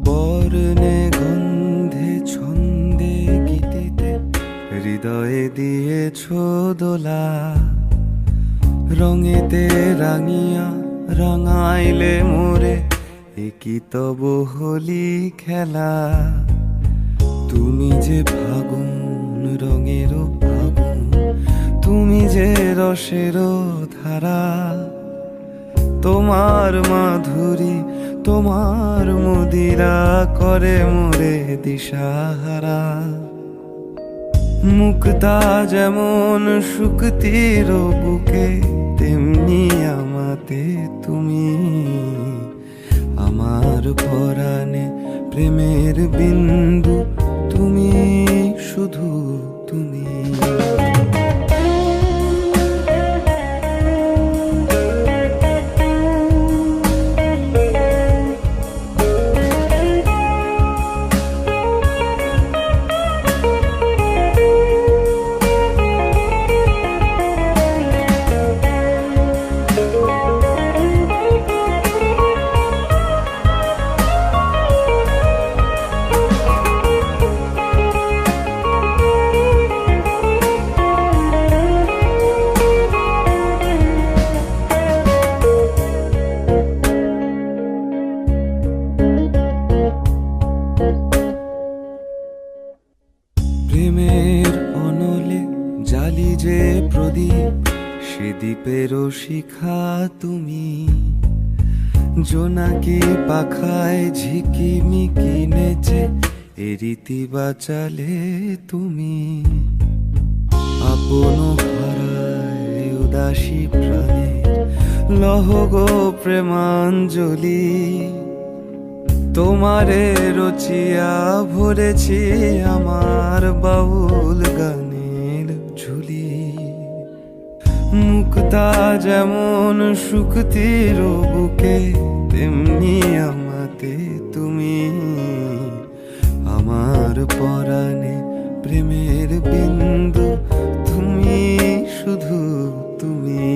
বর্ণে গন্ধে ছন্দে গীতিতে হৃদয়ে দিয়েছ দোলা, রঙেতে রাঙিয়া রাঙাইলে মোরে একই তব হোলি খেলা। তুমি যে ফাগুন রঙের ফাগুন, তুমি যে রসের ধারা, তোমার মাধুরী তোমার মদিরা করে মোরে দিশাহারা। মুক্তা যেমন শুকতির বুকে, তেমনি আমাতে তুমি। আমার পরাণে প্রেমের বিন্দু তুমি, শুধু তুমি। প্রেমের অনলে জালি যে প্রদীপ, সে দ্বীপেরও শিখা তুমি। জোনাকি পাখায় ঝিকিমিকি নেচে এ রীতি বাঁচালে তুমি। আপন হারায় উদাসী প্রাণের লহ গো প্রেমাঞ্জলি। তোমারে রচিয়া ভরেছি আমার বাউল গানের ঝুলি। মুক্তা যেমন শুকতির বুকে, তেমনি আমাতে তুমি। আমার পরাণে প্রেমের বিন্দু তুমি, শুধু তুমি।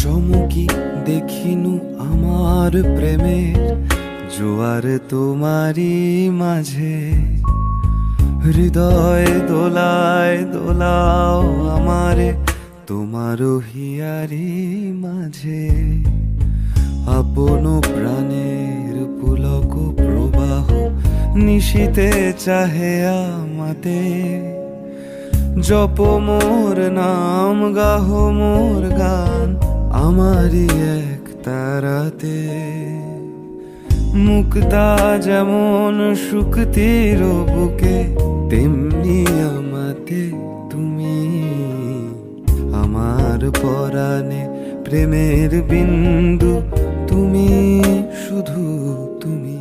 চমকি দেখিনু আমার প্রেমের জোয়ার তোমারই মাঝে। হৃদয় দোলায় দোলাও আমারে তোমারও হিয়ারি মাঝে। আপন প্রাণের পুলক প্রবাহ নিশীতে চাহে আমাতে। জপ মোর নাম গাহ মোর গান আমারই এক তারাতে। মুক্তা যেমন শুকতির বুকে, তেমনি আমাতে তুমি। আমার পরাণে প্রেমের বিন্দু তুমি, শুধু তুমি।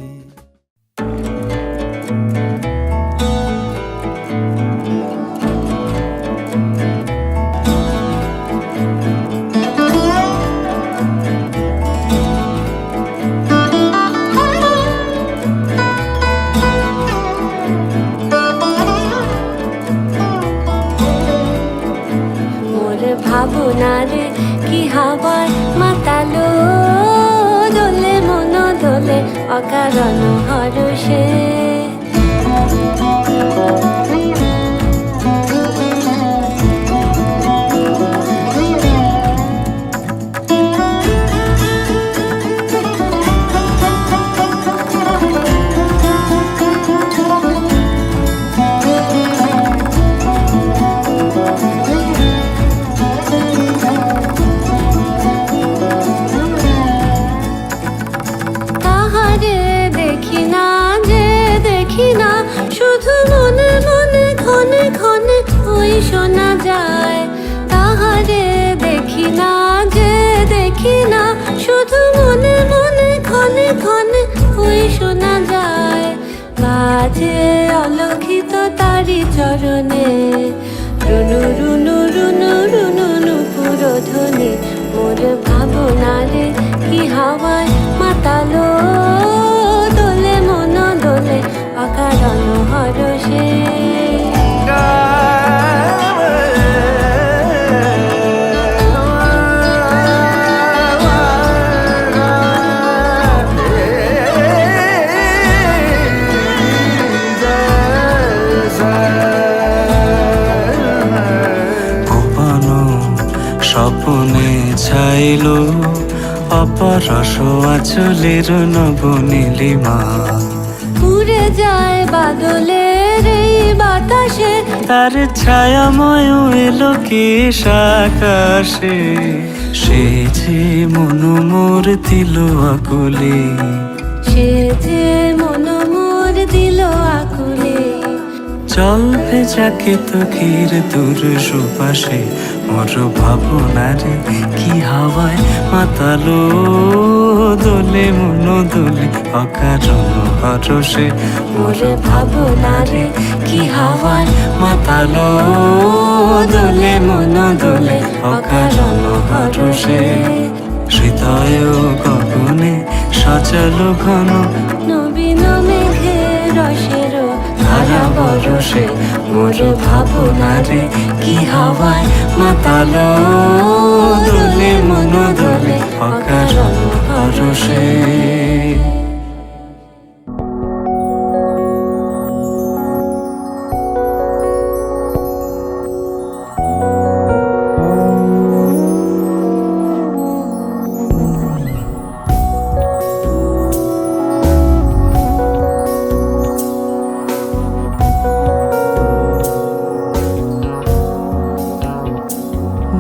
ভাবনারে কি হাওয়ায় মাতালো, দোলে মন দোলে অকারণ হরষে। যায়, তাহারে দেখি না যে দেখি না, শুধু মনে মনে ক্ষণে ক্ষণে ওই শোনা যায়। বাজে অলক্ষিত তারি চরণে রুনু রুনু রুনু রুনু নুপুর ধ্বনি, মোর ভাবনারে কি হাওয়ায় মাতালো, দোলে মন দোলে অকারণ হরষে। গোপন স্বপ্নে ছাইল অপরস আচলের নব নীলিমা, উড়ে যায় বাদলের এই বাতাসে, তার ছায়াময় এলো কেশ আকাশে। সে যে মন মোর দিল আকুলে, সে যে মন মোর দিল আকুলে। জল ভেজাকে তোকির দূর সুপাশে, মোর ভাবনারে কি হাওয়ায় মাতালো, দোলে মন দোলে অকারণ হরষে। মোর ভাবনারে কি হাওয়ায় মাতালো, দোলে মন দোলে অকারণ হরষে। হৃদয় গগনে সাজালো ঘন নবীন মেঘে রসের ধারা বরষে, মোর ভাবনারে কি হাওয়ায় মাতালো, দোলে মন দোলে অকারণ হরষে।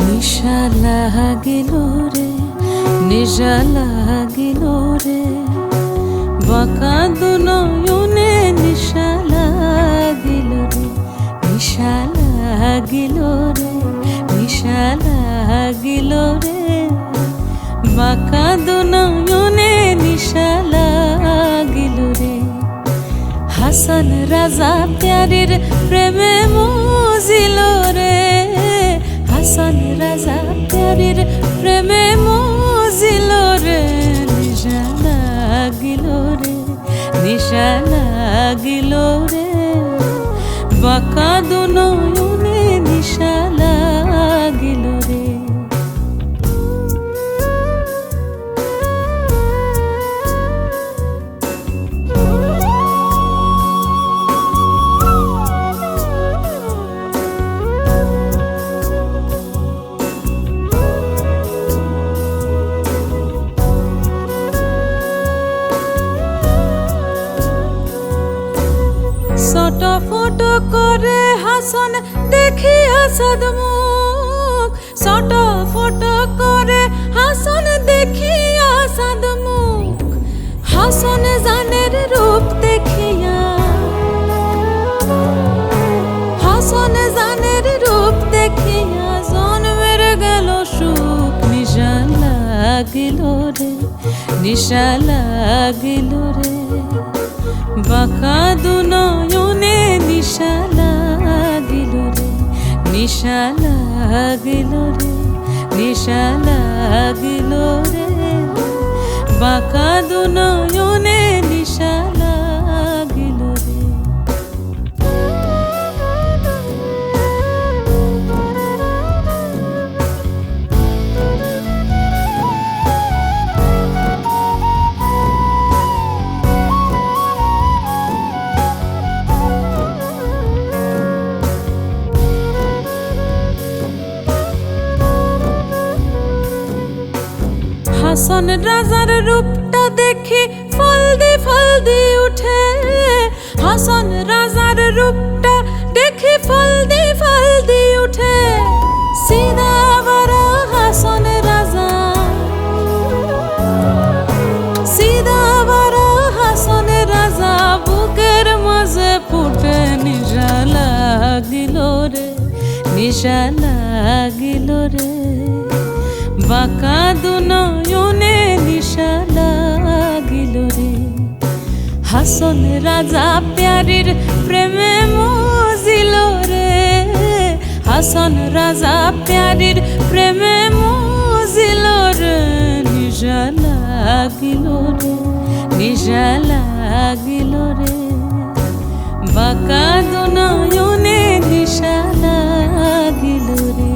নিশা লাগিল রে, নিশা লাগিল রে, বাঁকা দু নয়নে নিশা লাগিল রে, নিশা লাগিল রে, নিশা লাগিল রে, বাঁকা দু নয়নে নিশা লাগিল রে। হাসান রাজা প্যারির প্রেমে মজিল রে, হাসান রাজা প্যারির প্রেমে মজিল রে। নিশা লাগিল রে, নিশা লাগিল রে, বাঁকা দু নয়নে নিশা লাগিল রে। ছটফট করে হাসন দেখি আসাদ মুখ, ছটফট করে হাসন দেখি আসাদ মুখ। হাসন জানের রূপ দেখিয়া, হাসন জানের রূপ দেখিয়া জন্মের গেল সুখ। নিশা লাগিল রে, নিশা লাগিল রে, বাঁকা দু নয়নে নিশা লাগিল রে, নিশা লাগিল রে, নিশা লাগিল রে, বাঁকা দু নয়নে নিশা লাগিল রে। হাসন রাজার রূপটা দেখি ফলদি উঠে, হাসন রাজার রূপটা দেখি ফলদি উঠে। সিদা বড় হাসন রাজা, সিদা বড় হাসন রাজা, বুকের মাঝে ফুটে। নিশা লাগিল রে, নিশা নিশা লাগিল রে, বাঁকা দুনয়নে নিশা লাগিল রে। হাসন রাজা প্যারির প্রেমে মজিল রে, হাসন রাজা প্যারির প্রেমে মজিল রে। নিশা লাগিল রে, নিশা লাগিল রে, বাঁকা দুনয়নে নিশা লাগিল রে।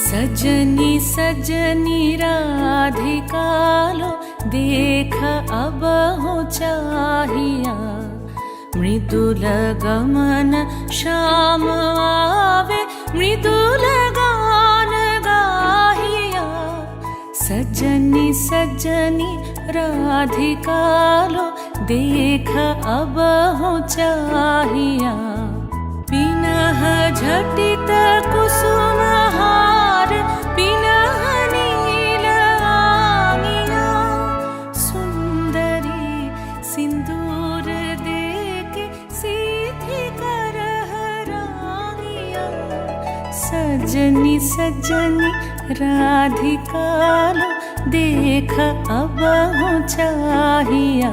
सजनी सजनी राधिका लो देख अब हो चाहिया, मृदुल गमन श्याम आवे मृदुल गान गाहिया। सजनी सजनी राधिका लो देख अब हो चाहिया, पिनह झटित कुसुम हार पिनह नील आंगिया। सुंदरी सिंदूर देके सीधी करह रानिया। सजनी सजनी राधिका लो देख अब हो चाहिया।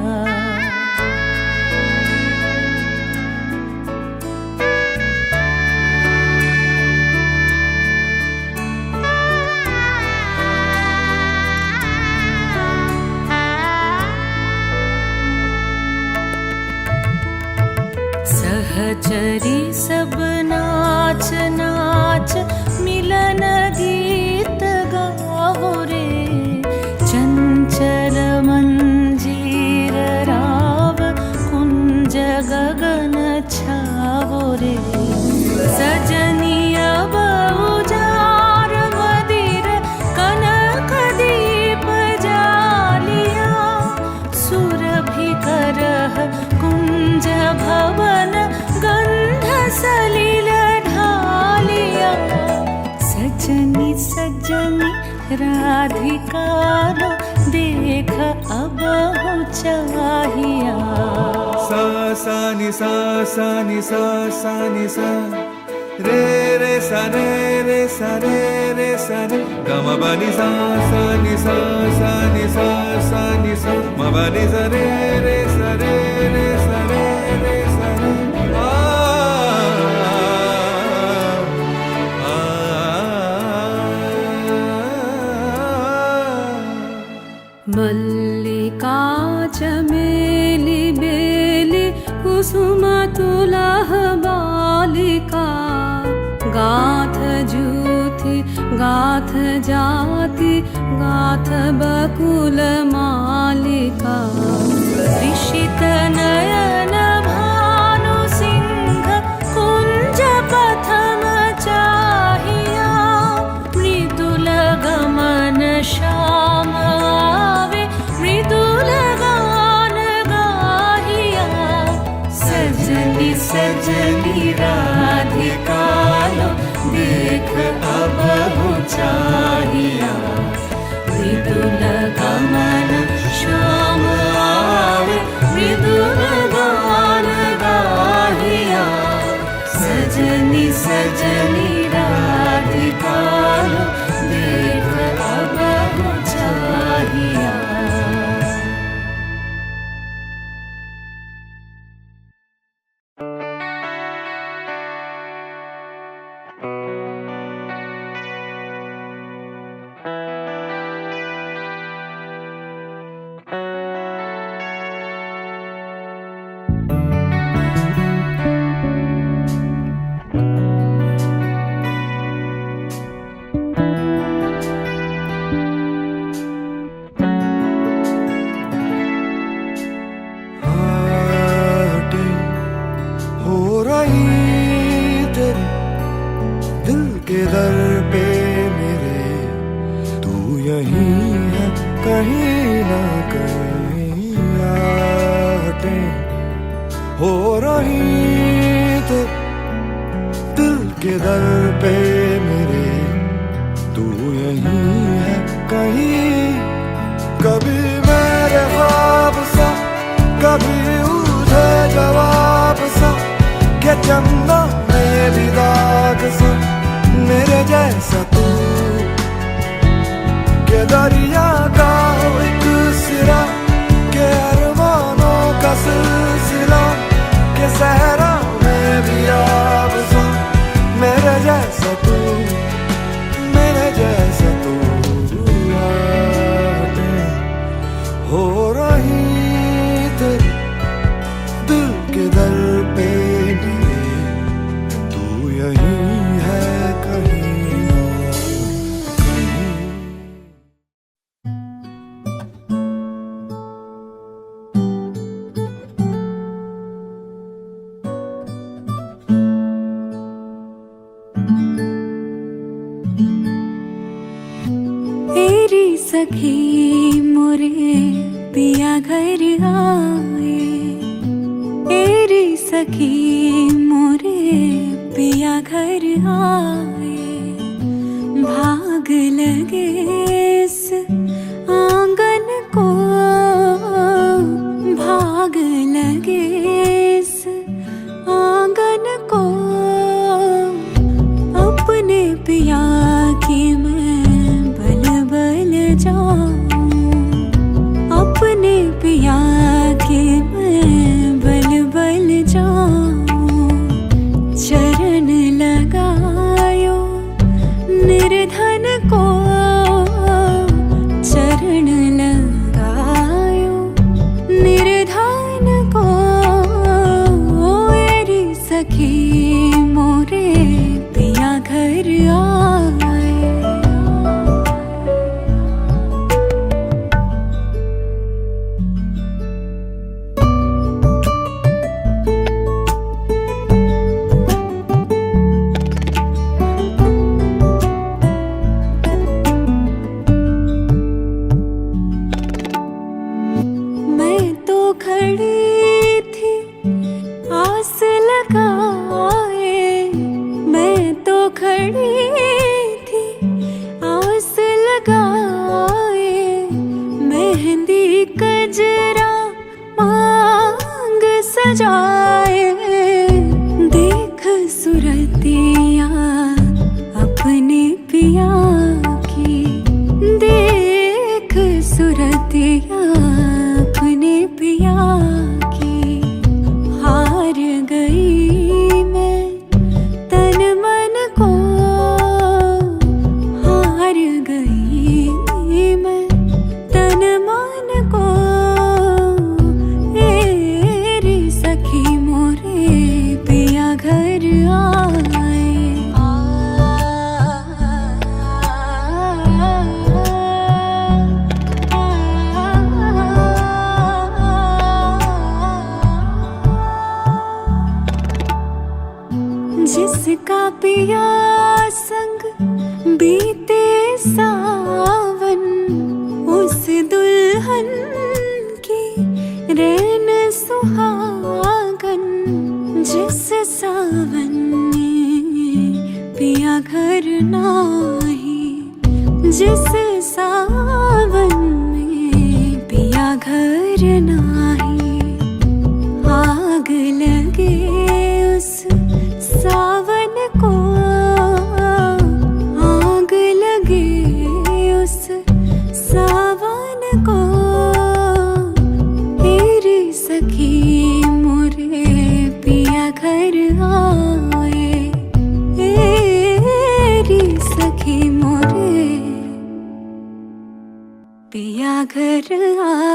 सहचरी सब नाच नाच मिलन गीत गाओ रे, चंचल मंजीर राव कुंज गगन छावो रे। सजनी अब उजार मदिर कनक दीप जालिया। सुरभि करह कुंज भवन गंध सलिल ढालिया। सजनी सजनी राधिका लो देख अब हो चाहिया। सा सा नि सा सा नि सा सा नि सा रे रे सा रे रे सा रे रे सा रे ग म ब नि सा सा नि सा सा नि सा सा नि सा म ब नि सा रे रे सा रे रे सा रे रे सा रे आ आ मल्लिका चमेली बेली कुसुम तुलह बालिका। गाथ जूथी गाथ जाति गाथ बकुल मालिका। ऋषित नयन भानु सिंह कुंज पथम चाहिया। मृदुल गमन श्याम आवे मृदुल गान गाहिया। सजनी सजनी राधिका लो देख अब हो चाहिया। मृदुल गमन श्याम आवे मृदुल गान गाहिया। सजनी सजनी राधिका लो देख अब हो चाहिया। के दर पे मेरे तू यहीं है कहीं ना कहीं हटे हो रही थे दिल के दर पे मेरे तू यहीं है कहीं कभी मेरे ख्वाब सा कभी उठे जवाब सा के चंदा में भी दाग सा मेरे जैसा तू के दरिया का एक सिरा के अरमानों का सिलसिला के सहरा में भी आब सा मेरे जैसा तू मेरे जैसा तू हो रही थे दिल के दर पे मेरे तू यहीं है कहीं ना कहीं तेरी सखी मोरे पिया घर आए तेरी सखी मोरे पिया घर आए भाग लगे इस आंगन को भाग लगे इस आंगन को अपने पिया की मैं बल बल जाऊं अपने पिया के मैं बल बल जाऊं चरण लगायो निर्धन को चरण लगायो निर्धन को मेरी सखी मोरे पिया घर आए मैं तो खड़ी थी आस लगाए मैं तो खड़ी थी आस लगाए मेहंदी कजरा मांग सजाए देख सुरतिया अपने पिया की देख सुरतिया अपने पिया की हार गई मैं तन मन को हार गई मैं तन मन को मेरी सखी मोरे पिया घर आए जिसका पिया संग बीते सावन उस दुल्हन की रैन सुहागन जिस सावन में पिया घर नाही जिस सावन में पिया घर नाही आग लगे उस सावन को आग लगे उस सावन को तेरी सखी मोरे पिया घर आए तेरी सखी मोरे पिया घर आए